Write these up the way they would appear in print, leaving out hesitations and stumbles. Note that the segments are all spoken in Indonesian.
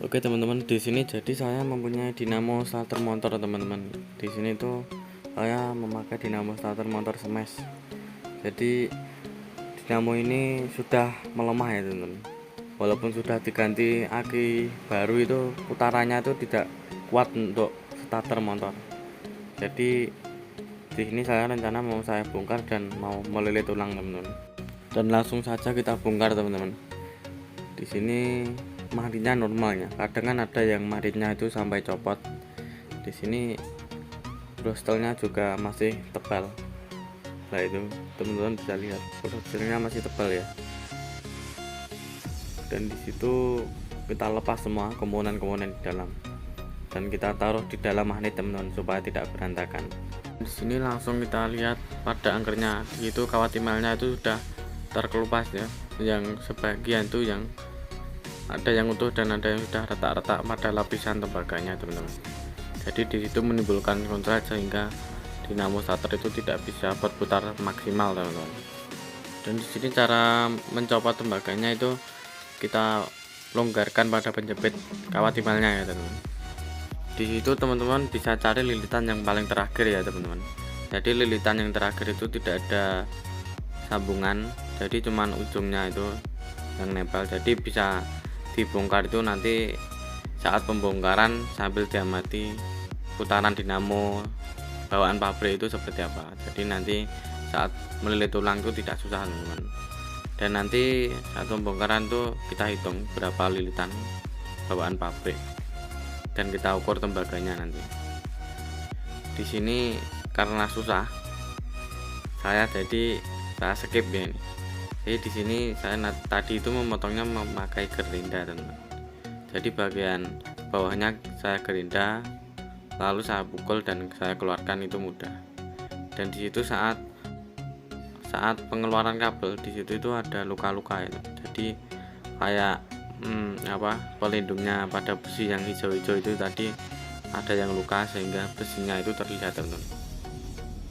Oke teman-teman, di sini jadi saya mempunyai dinamo starter motor teman-teman. Di sini tuh saya memakai dinamo starter motor Smash. Jadi dinamo ini sudah melemah ya teman-teman. Walaupun sudah diganti aki baru itu putarannya itu tidak kuat untuk starter motor. Jadi di sini saya rencana mau saya bongkar dan mau melilit ulang teman-teman. Dan langsung saja kita bongkar teman-teman. Di sini maritnya normalnya, kadang kan ada yang maritnya itu sampai copot. Di sini brostelnya juga masih tebal. Nah itu teman-teman bisa lihat brostelnya masih tebal ya. Dan di situ kita lepas semua komponen-komponen di dalam dan kita taruh di dalam magnet teman-teman supaya tidak berantakan. Di sini langsung kita lihat pada angkernya, itu kawat timelnya itu sudah terkelupas ya. Yang sebagian tuh yang ada yang utuh dan ada yang sudah retak-retak pada lapisan tembaganya teman-teman. Jadi di situ menimbulkan konslet sehingga dinamo starter itu tidak bisa berputar maksimal teman-teman. Dan di sini cara mencopot tembaganya itu kita longgarkan pada penjepit kawat timelnya ya teman-teman. Di situ teman-teman bisa cari lilitan yang paling terakhir ya teman-teman. Jadi lilitan yang terakhir itu tidak ada sambungan, jadi cuman ujungnya itu yang nempel. Jadi bisa dibongkar itu nanti saat pembongkaran sambil diamati putaran dinamo bawaan pabrik itu seperti apa. Jadi nanti saat melilit tulang itu tidak susah teman-teman. Dan nanti saat pembongkaran tuh kita hitung berapa lilitan bawaan pabrik dan kita ukur tembaganya nanti. Di sini karena susah, saya skip ya ini. Jadi di sini saya tadi itu memotongnya memakai gerinda teman-teman. Jadi bagian bawahnya saya gerinda, lalu saya pukul dan saya keluarkan itu mudah. Dan di situ saat pengeluaran kabel di situ itu ada luka-luka itu. Jadi kayak pelindungnya pada besi yang hijau-hijau itu tadi ada yang luka sehingga besinya itu terlihat teman-teman.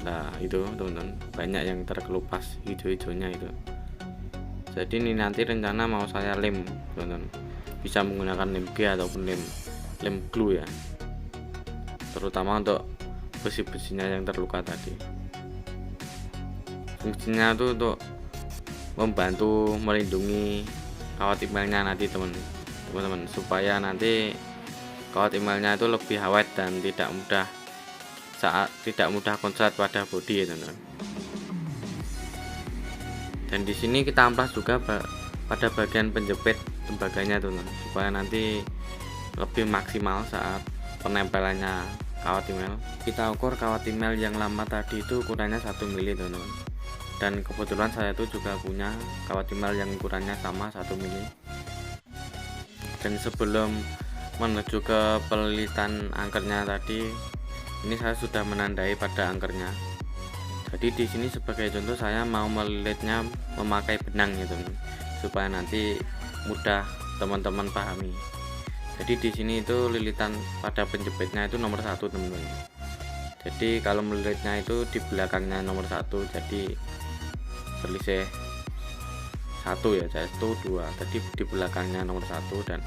Nah itu teman-teman banyak yang terkelupas hijau-hijaunya itu. Jadi ini nanti rencana mau saya lem teman-teman, bisa menggunakan lem G ataupun lem glue ya, terutama untuk besi-besinya yang terluka tadi. Fungsinya itu untuk membantu melindungi kawat timelnya nanti teman-teman, supaya nanti kawat timelnya itu lebih awet dan tidak mudah konslet pada bodi ya teman-teman. Dan di sini kita amplas juga pada bagian penjepit tembaganya teman-teman, supaya nanti lebih maksimal saat penempelannya kawat timel. Kita ukur kawat timel yang lama tadi itu ukurannya 1 mili teman-teman. Dan kebetulan saya itu juga punya kawat timel yang ukurannya sama 1 mili. Dan sebelum menuju ke pelilitan angkernya tadi, ini saya sudah menandai pada angkernya. Jadi di sini sebagai contoh saya mau melilitnya memakai benang ya teman, supaya nanti mudah teman-teman pahami. Jadi di sini itu lilitan pada penjepitnya itu nomor 1 teman-teman. Jadi kalau melilitnya itu di belakangnya nomor 1, jadi selisih 1 ya, 1 2. Tadi di belakangnya nomor 1 dan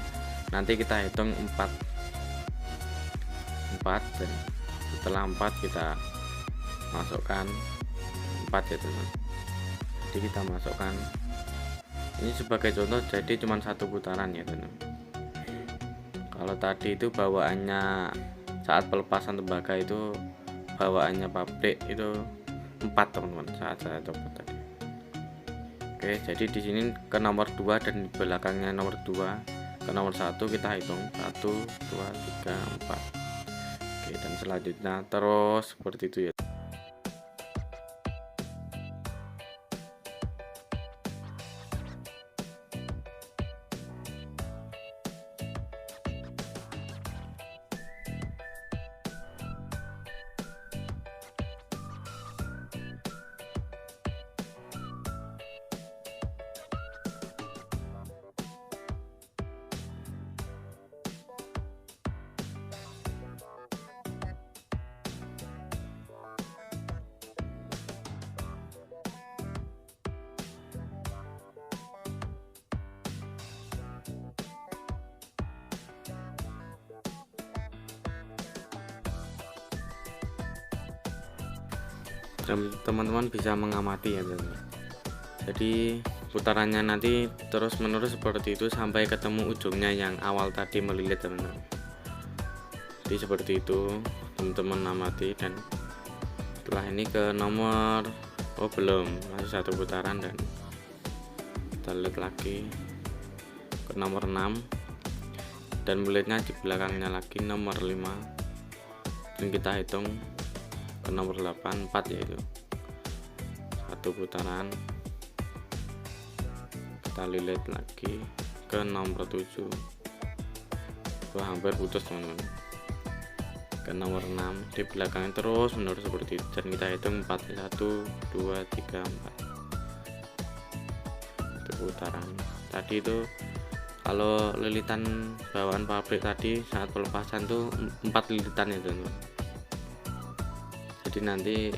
nanti kita hitung 4 dan setelah 4 kita masukkan 4 ya teman. Jadi kita masukkan ini sebagai contoh, jadi cuma 1 putaran ya teman. Kalau tadi itu bawaannya saat pelepasan tembaga itu bawaannya pabrik itu 4 teman-teman saat saya coba tadi. Oke, jadi di sini ke nomor 2 dan di belakangnya nomor 2 ke nomor 1 kita hitung 1 2 3 4. Oke, dan selanjutnya terus seperti itu ya. dan teman-teman bisa mengamati ya teman-teman. Jadi putarannya nanti terus menerus seperti itu sampai ketemu ujungnya yang awal tadi melilit teman-teman. Jadi seperti itu teman-teman amati. Dan setelah ini ke nomor belum, masih satu putaran, dan kita lihat lagi ke nomor 6 dan melitnya di belakangnya lagi nomor 5, dan kita hitung ke nomor 8 4 yaitu satu putaran. Kita lilit lagi ke nomor 7, hampir putus teman-teman, ke nomor 6 di belakangnya terus menerus seperti itu, dan kita hitung 4 1 2 3 4 itu putaran. Tadi itu kalau lilitan bawaan pabrik tadi saat pelepasan tuh 4 lilitan itu teman-teman. Jadi nanti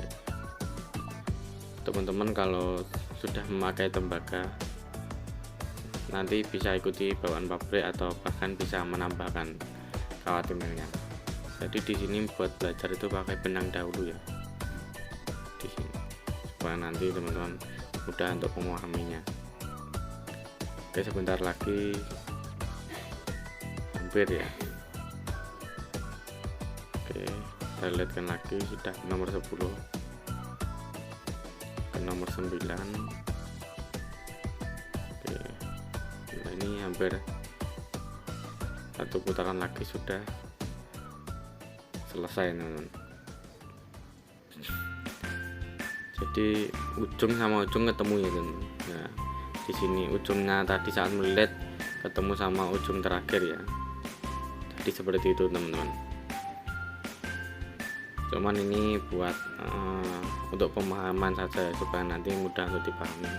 teman-teman kalau sudah memakai tembaga nanti bisa ikuti bawaan pabrik atau bahkan bisa menambahkan kawat timilnya. Jadi di sini buat belajar itu pakai benang dahulu ya di sini, supaya nanti teman-teman mudah untuk memahaminya. Oke, sebentar lagi hampir ya. Oke, kita lihatkan lagi sudah nomor 10 ke nomor 9. Oke, nah ini hampir satu putaran lagi sudah selesai teman-teman. Jadi ujung sama ujung ketemu ya teman-teman. Nah, di sini ujungnya tadi saat melilit ketemu sama ujung terakhir ya. Jadi seperti itu teman-teman. Cuman ini buat untuk pemahaman saja supaya nanti mudah untuk dipahami.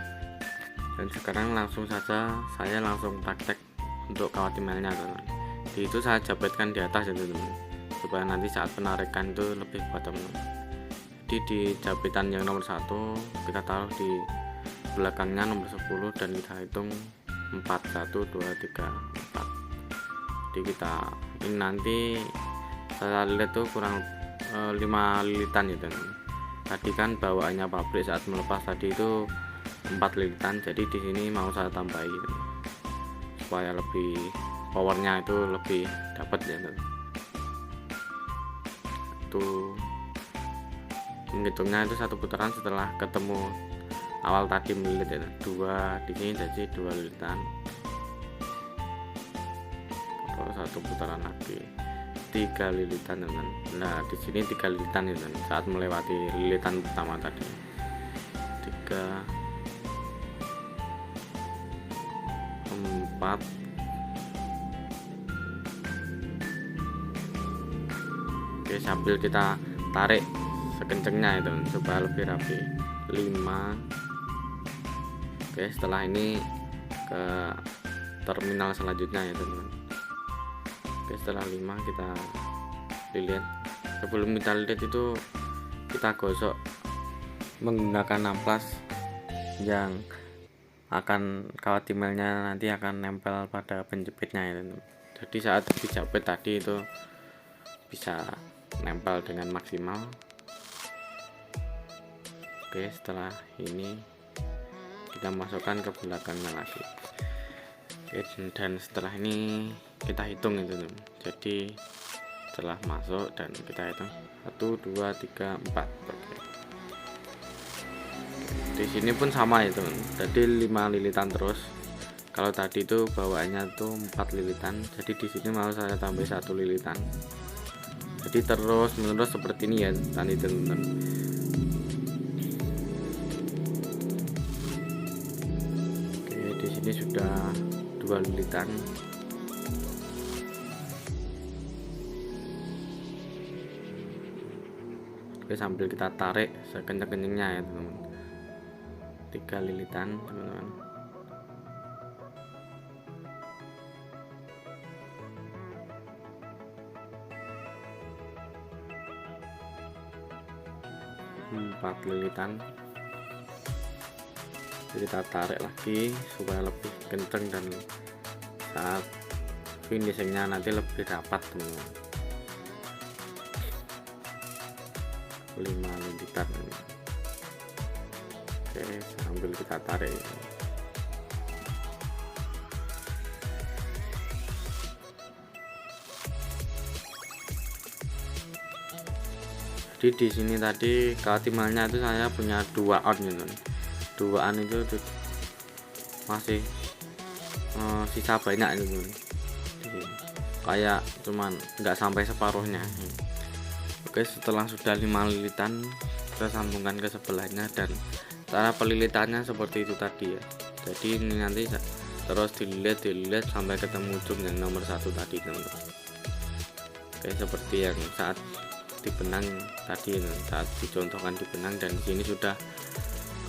Dan sekarang langsung saja saya langsung praktek untuk kawat timelnya teman-teman. Di itu saya jepitkan di atas ya teman-teman, supaya nanti saat penarikan itu lebih kuat teman-teman. Jadi di jabitan yang nomor 1 kita taruh di belakangnya nomor 10 dan kita hitung 4 1 2 3 4. Jadi kita ini nanti saya lihat tuh kurang 5 lilitan ya teman-teman. Tadi kan bawaannya pabrik saat melepas tadi itu 4 lilitan, jadi di sini mau saya tambahin supaya lebih powernya itu lebih dapat ya teman-teman. Itu menghitungnya itu satu putaran setelah ketemu awal tadi melilit ya, 2 di sini jadi 2 lilitan, terus satu putaran lagi 3 lilitan teman. Nah di sini 3 lilitan ya teman, saat melewati lilitan pertama tadi 3 4. Oke, sambil kita tarik sekencengnya itu supaya lebih rapi. 5. Oke, setelah ini ke terminal selanjutnya ya teman-teman. Oke, setelah 5 kita lilit. Sebelum kita lilit itu kita gosok menggunakan amplas yang akan kawat timelnya nanti akan nempel pada penjepitnya ya teman-teman. Jadi saat dijepit tadi itu bisa nempel dengan maksimal. Oke, setelah ini kita masukkan ke belakangnya lagi. Oke, dan setelah ini kita hitung itu teman. Jadi setelah masuk dan kita hitung 1 2 3 4. Oke. Di sini pun sama ya teman. Jadi 5 lilitan terus. Kalau tadi itu bawaannya tuh 4 lilitan, jadi di sini mau saya tambah 1 lilitan. Jadi terus menerus seperti ini ya tadi teman-teman. Oke, di sini sudah 2 lilitan. Oke, sambil kita tarik sekencang-kencangnya ya teman-teman. 3 lilitan teman-teman. Empat lilitan. Jadi kita tarik lagi supaya lebih kenceng dan saat finishingnya nanti lebih rapat teman-teman. 5 lilitan. Oke, sambil kita tarik. Jadi di sini tadi kawat timalnya itu saya punya 2 on gitu. 2 on itu masih sisa banyak gitu. Jadi, kayak cuman nggak sampai separuhnya. Oke, setelah sudah 5 lilitan kita sambungkan ke sebelahnya, dan cara pelilitannya seperti itu tadi ya. Jadi ini nanti terus dililit sampai ketemu ujung yang nomor 1 tadi teman-teman. Oke, seperti yang saat dibenang tadi, saat dicontohkan dibenang, dan di sini sudah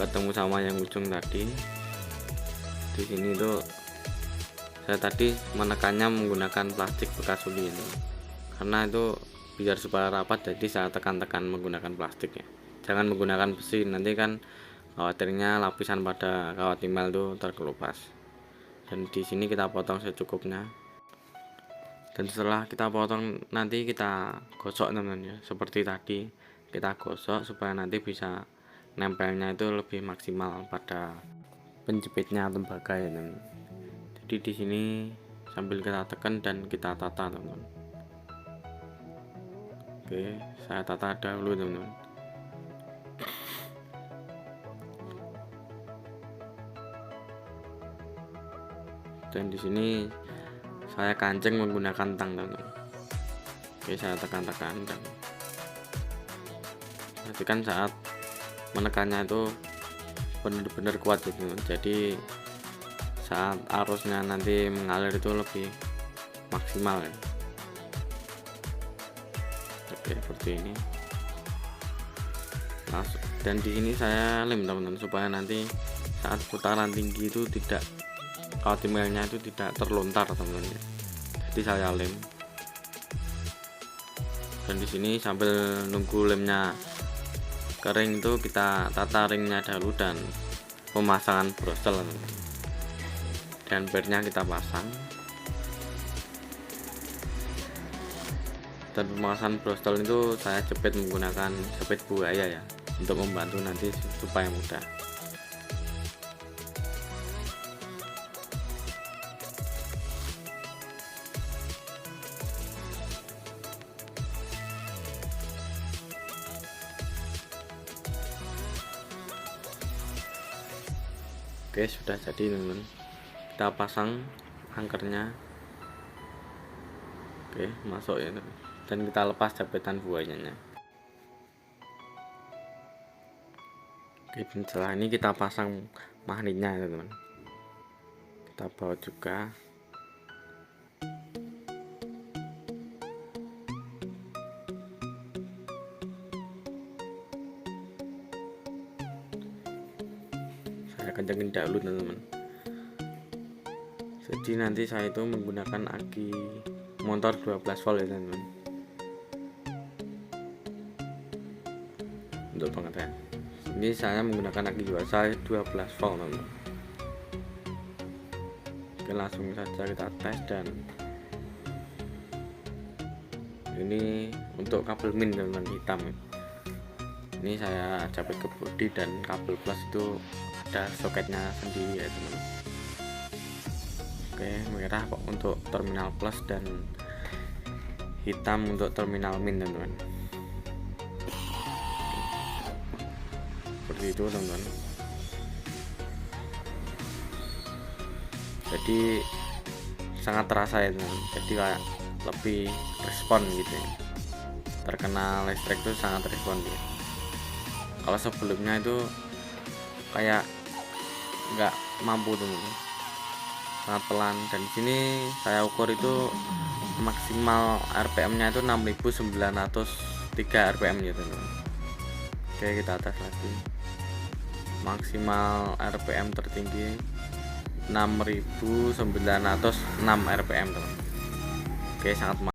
ketemu sama yang ujung tadi. Di sini tuh saya tadi menekannya menggunakan plastik bekas uli ini, karena itu biar supaya rapat, jadi saya tekan-tekan menggunakan plastik ya. Jangan menggunakan besi, nanti kan khawatirnya lapisan pada kawat timal itu terkelupas. Dan di sini kita potong secukupnya. Dan setelah kita potong nanti kita gosok teman-teman ya, seperti tadi kita gosok supaya nanti bisa nempelnya itu lebih maksimal pada penjepitnya tembaga ya teman. Jadi di sini sambil kita tekan dan kita tata teman-teman. Oke, saya tata dahulu teman-teman. Dan di sini saya kancing menggunakan tang teman-teman. Oke, saya tekan-tekan, dan perhatikan saat menekannya itu benar-benar kuat gitu. Jadi saat arusnya nanti mengalir itu lebih maksimal ya. Oke, seperti ini. Dan di sini saya lem teman-teman, supaya nanti saat putaran tinggi itu tidak, kawat timalnya itu tidak terlontar teman-teman ya. Jadi saya lem. Dan di sini sambil nunggu lemnya kering itu kita tata ringnya dahulu dan pemasangan brosel teman-teman. Dan bernya kita pasang. Dan pemasangan brosel itu saya jepit menggunakan jepit buaya ya, untuk membantu nanti supaya mudah. Oke, sudah jadi teman-teman. Kita pasang angkernya. Oke, masuk ya teman. Dan kita lepas jabetan buayanya. Oke, dan setelah ini kita pasang magnetnya ya teman. Kita baut juga. Saya kencengin dahulu teman-teman. Jadi nanti saya itu menggunakan aki motor 12 volt ya teman-teman, untuk pengetesan. Ini saya menggunakan aki saya 12 volt teman-teman. Oke, langsung saja kita tes. Dan ini untuk kabel min teman-teman, hitam. Ini saya capit ke bodi, dan kabel plus itu ada soketnya sendiri ya teman-teman. Oke, merah untuk terminal plus dan hitam untuk terminal min teman-teman. Seperti itu teman-teman. Jadi sangat terasa ya teman-teman. Jadi kayak lebih respon gitu ya. Terkena listrik itu sangat respon gitu. Kalau sebelumnya itu kayak nggak mampu teman-teman, sangat pelan. Dan di sini saya ukur itu maksimal RPM-nya itu 6903 RPM ya teman-teman. Oke, kita tes lagi. Maksimal RPM tertinggi 6906 RPM teman. Oke, sangat